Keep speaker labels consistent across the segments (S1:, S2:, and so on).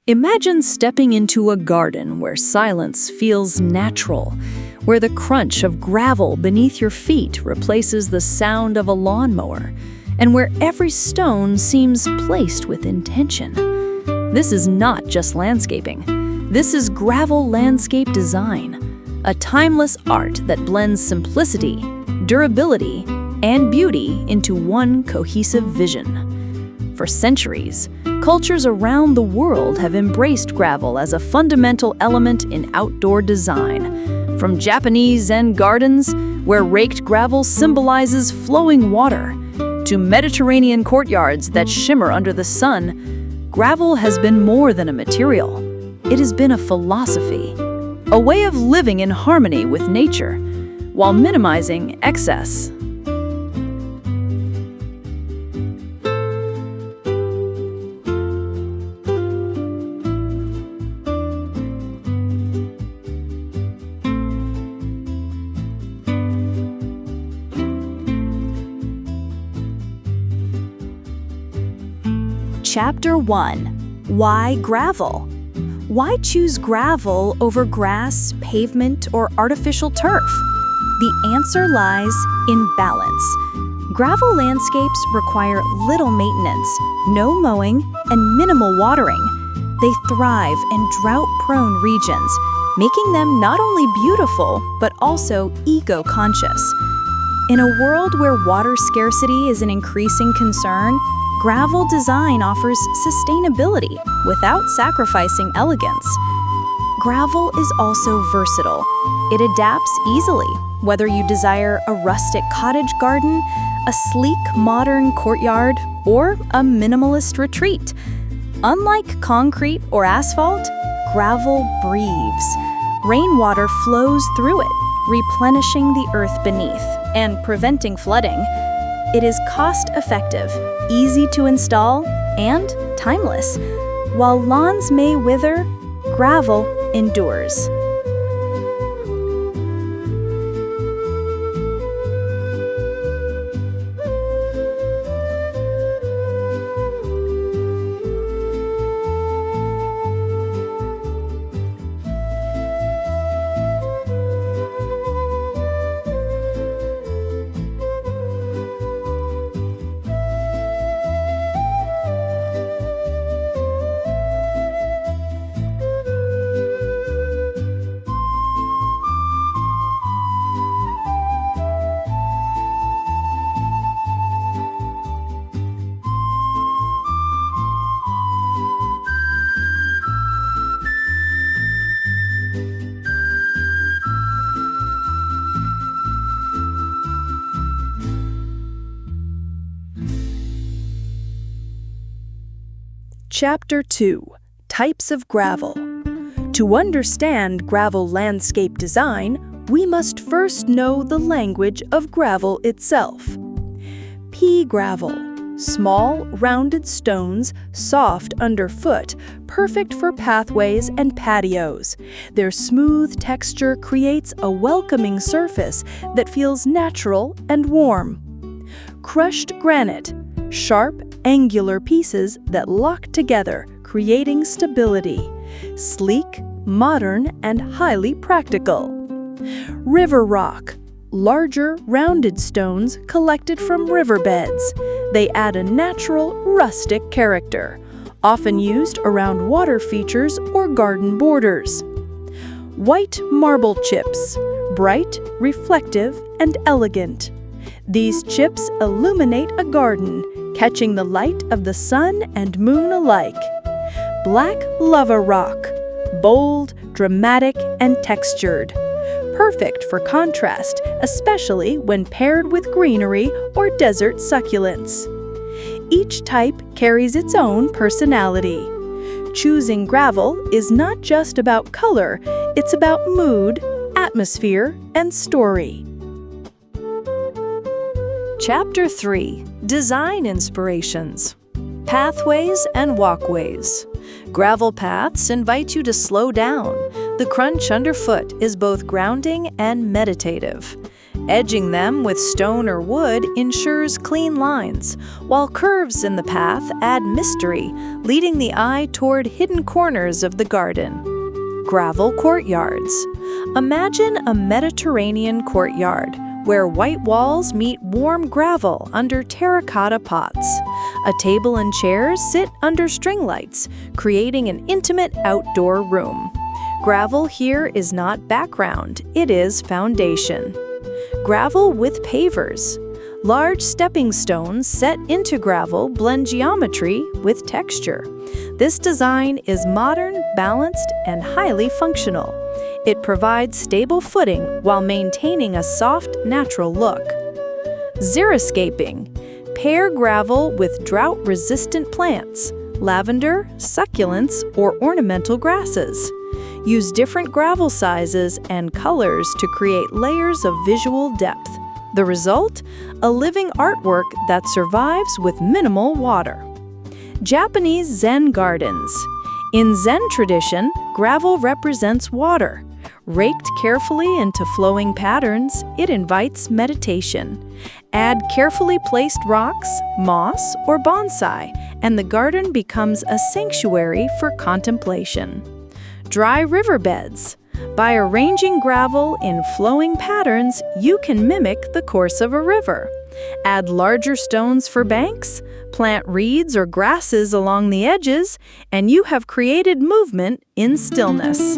S1: Imagine stepping into a garden where silence feels natural, where the crunch of gravel beneath your feet replaces the sound of a lawnmower, and where every stone seems placed with intention. This is not just landscaping. This is gravel landscape design, a timeless art that blends simplicity, durability, and beauty into one cohesive vision. For centuries, cultures around the world have embraced gravel as a fundamental element in outdoor design. From Japanese Zen gardens, where raked gravel symbolizes flowing water, to Mediterranean courtyards that shimmer under the sun, gravel has been more than a material. It has been a philosophy, a way of living in harmony with nature, while minimizing excess.
S2: Chapter 1. Why gravel? Why choose gravel over grass, pavement, or artificial turf? The answer lies in balance. Gravel landscapes require little maintenance, no mowing, and minimal watering. They thrive in drought-prone regions, making them not only beautiful, but also eco-conscious. In a world where water scarcity is an increasing concern, gravel design offers sustainability without sacrificing elegance. Gravel is also versatile. It adapts easily, whether you desire a rustic cottage garden, a sleek modern courtyard, or a minimalist retreat. Unlike concrete or asphalt, gravel breathes. Rainwater flows through it, replenishing the earth beneath and preventing flooding. It is cost-effective, easy to install, and timeless. While lawns may wither, gravel endures.
S3: Chapter 2. Types of gravel. To understand gravel landscape design, we must first know the language of gravel itself. Pea gravel. Small, rounded stones, soft underfoot, perfect for pathways and patios. Their smooth texture creates a welcoming surface that feels natural and warm. Crushed granite. Sharp, angular pieces that lock together, creating stability. Sleek, modern, and highly practical. River rock. Larger, rounded stones collected from riverbeds. They add a natural, rustic character, often used around water features or garden borders. White marble chips. Bright, reflective, and elegant. These chips illuminate a garden, catching the light of the sun and moon alike. Black lava rock. Bold, dramatic, and textured. Perfect for contrast, especially when paired with greenery or desert succulents. Each type carries its own personality. Choosing gravel is not just about color, it's about mood, atmosphere, and story.
S1: Chapter 3. Design inspirations. Pathways and walkways. Gravel paths invite you to slow down. The crunch underfoot is both grounding and meditative. Edging them with stone or wood ensures clean lines, while curves in the path add mystery, leading the eye toward hidden corners of the garden. Gravel courtyards. Imagine a Mediterranean courtyard where white walls meet warm gravel under terracotta pots. A table and chairs sit under string lights, creating an intimate outdoor room. Gravel here is not background, it is foundation. Gravel with pavers. Large stepping stones set into gravel blend geometry with texture. This design is modern, balanced, and highly functional. It provides stable footing while maintaining a soft, natural look. Xeriscaping. Pair gravel with drought-resistant plants, lavender, succulents, or ornamental grasses. Use different gravel sizes and colors to create layers of visual depth. The result? A living artwork that survives with minimal water. Japanese Zen gardens. In Zen tradition, gravel represents water. Raked carefully into flowing patterns, it invites meditation. Add carefully placed rocks, moss, or bonsai, and the garden becomes a sanctuary for contemplation. Dry riverbeds. By arranging gravel in flowing patterns, you can mimic the course of a river. Add larger stones for banks, plant reeds or grasses along the edges, and you have created movement in stillness.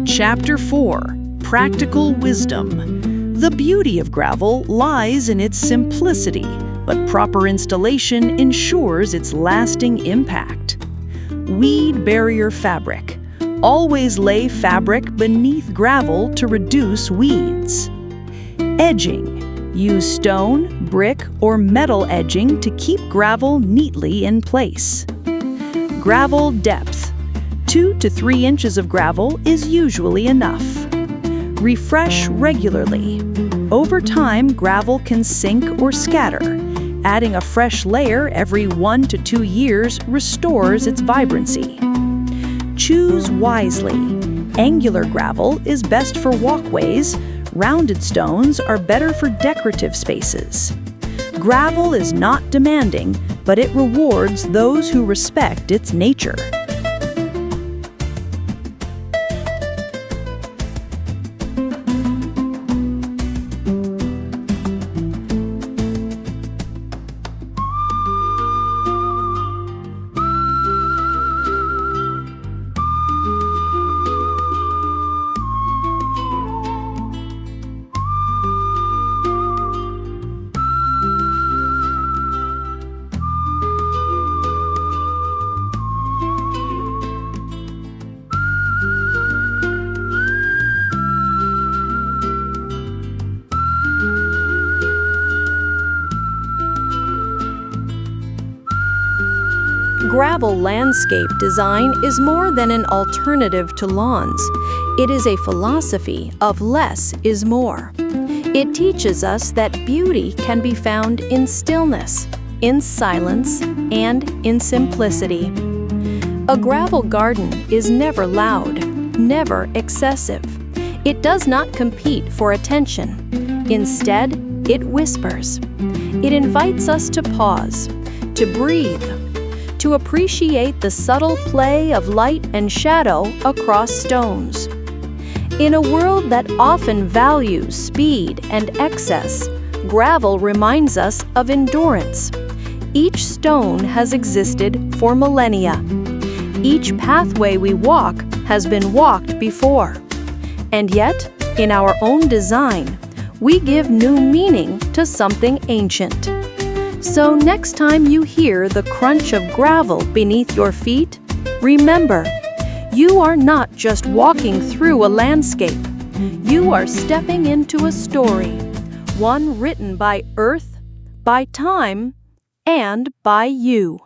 S3: Chapter 4. Practical Wisdom. The beauty of gravel lies in its simplicity, but proper installation ensures its lasting impact. Weed barrier fabric. Always lay fabric beneath gravel to reduce weeds. Edging. Use stone, brick, or metal edging to keep gravel neatly in place. Gravel depth. 2 to 3 inches of gravel is usually enough. Refresh regularly. Over time, gravel can sink or scatter. Adding a fresh layer every 1 to 2 years restores its vibrancy. Choose wisely. Angular gravel is best for walkways. Rounded stones are better for decorative spaces. Gravel is not demanding, but it rewards those who respect its nature.
S1: Gravel landscape design is more than an alternative to lawns. It is a philosophy of less is more. It teaches us that beauty can be found in stillness, in silence, and in simplicity. A gravel garden is never loud, never excessive. It does not compete for attention. Instead, it whispers. It invites us to pause, to breathe, to appreciate the subtle play of light and shadow across stones. In a world that often values speed and excess, gravel reminds us of endurance. Each stone has existed for millennia. Each pathway we walk has been walked before. And yet, in our own design, we give new meaning to something ancient. So next time you hear the crunch of gravel beneath your feet, remember,
S3: You are not just walking through a landscape. You are stepping into a story, one written by Earth, by time, and by you.